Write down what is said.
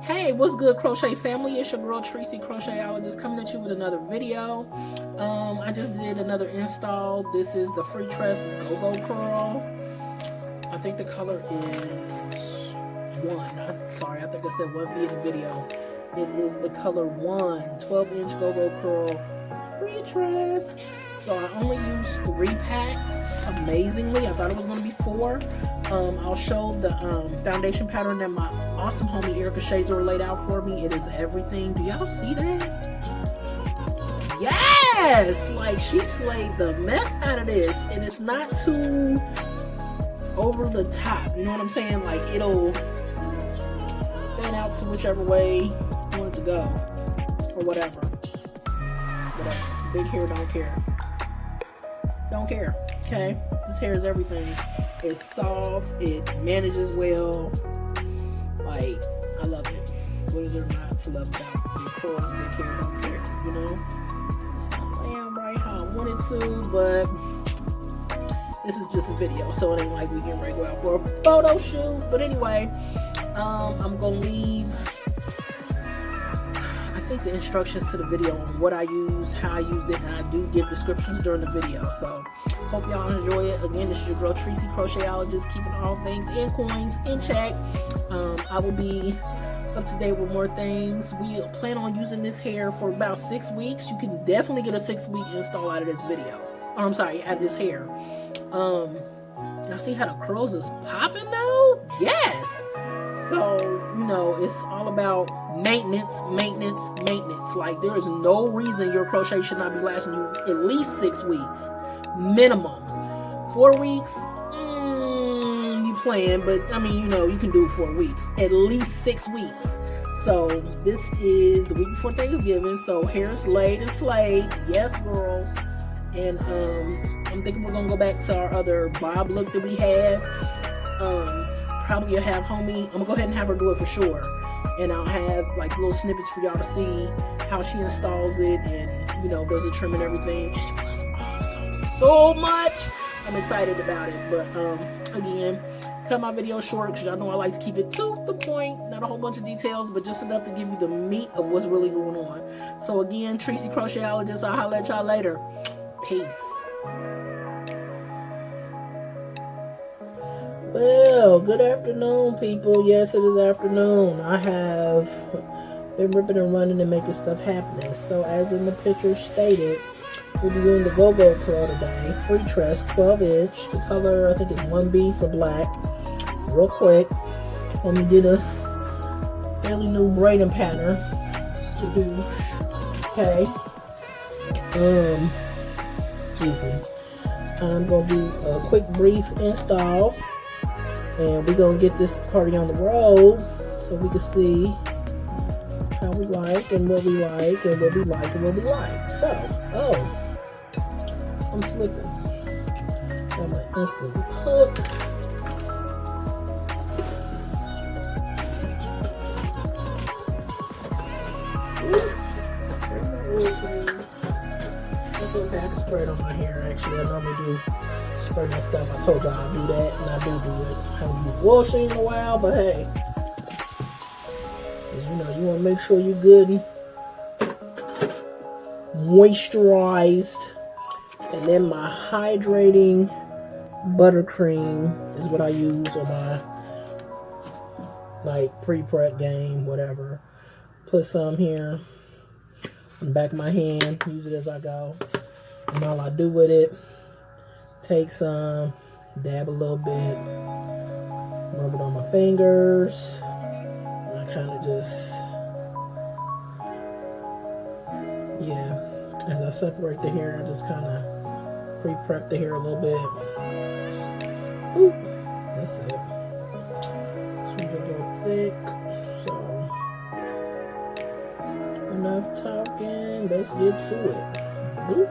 Hey, what's good, crochet family? It's your girl Tracy Crochetologist coming at you with another video. I just did another install. This is the Freetress Go-Go Curl. I think the color is 1. Sorry, I think I said 1B in the video. It is the color 1, 12-inch Go-Go Curl Freetress. So I only used 3 packs. Amazingly, I thought it was going to be 4. I'll show the foundation pattern that my awesome homie Erica Shazer laid out for me. It is everything. Do y'all see that? Yes! Like, she slayed the mess out of this. And it's not too over the top. You know what I'm saying? Like, it'll fan out to whichever way you want it to go. Or whatever. Whatever. Big hair, don't care. Don't care. Okay? This hair is everything. It's soft, it manages well. Like, I love it. What is there not to love about your curls? Big hair, don't care, you know? It's not laying right how I wanted to, but this is just a video, so it ain't like we can ready to go out for a photo shoot. But anyway, I'm gonna leave, I think, the instructions to the video on what I used, how I used it, and I do give descriptions during the video. So hope y'all enjoy it. Again, this is your girl Tracy Crochetologist, keeping all things and coins in check. I will be up to date with more things. We plan on using this hair for about 6 weeks. You can definitely get a 6-week install out of this video. Oh, I'm sorry, out of this hair. Y'all see how the curls is popping though? Yes. So, you know, it's all about maintenance. Like, there is no reason your crochet should not be lasting you at least 6 weeks. Minimum. 4 weeks, you playing, but I mean, you know, you can do 4 weeks. At least 6 weeks. So, this is the week before Thanksgiving, so hair is laid and slayed. Yes, girls. And, I'm thinking we're gonna go back to our other bob look that we had. Probably you'll have homie, I'm gonna go ahead and have her do it for sure, and I'll have like little snippets for y'all to see how she installs it and, you know, does the trim and everything. And it was awesome, so much. I'm excited about it. But again, cut my video short because y'all know I like to keep it to the point, not a whole bunch of details, but just enough to give you the meat of what's really going on. So again, Tracy Crochetologist, I'll holler at y'all later. Peace. Well, good afternoon, people. Yes, it is afternoon. I have been ripping and running and making stuff happening. So, as in the picture stated, we'll be doing the Go-Go Curl today. Freetress, 12-inch. The color, I think, is 1B for black. Real quick, we did a fairly new braiding pattern. Okay. Excuse me. I'm going to do a quick, brief install. And we're going to get this party on the road so we can see how we like and what we like and what we like and what we like. So, I'm slipping. Got my instant hook. That's okay, I can spray it on my hair actually. I normally do spray my stuff. I told y'all I do that, and I do it. I haven't used washing in a while, but hey, you know, you want to make sure you're good and moisturized. And then my hydrating buttercream is what I use on my like pre-prep game, whatever. Put some here on the back of my hand, use it as I go. And all I do with it, take some, dab a little bit, rub it on my fingers, and I kind of just, yeah, as I separate the hair, I just kind of pre-prep the hair a little bit. Oop, that's it. This one's a little thick, so enough talking, let's get to it. Boop.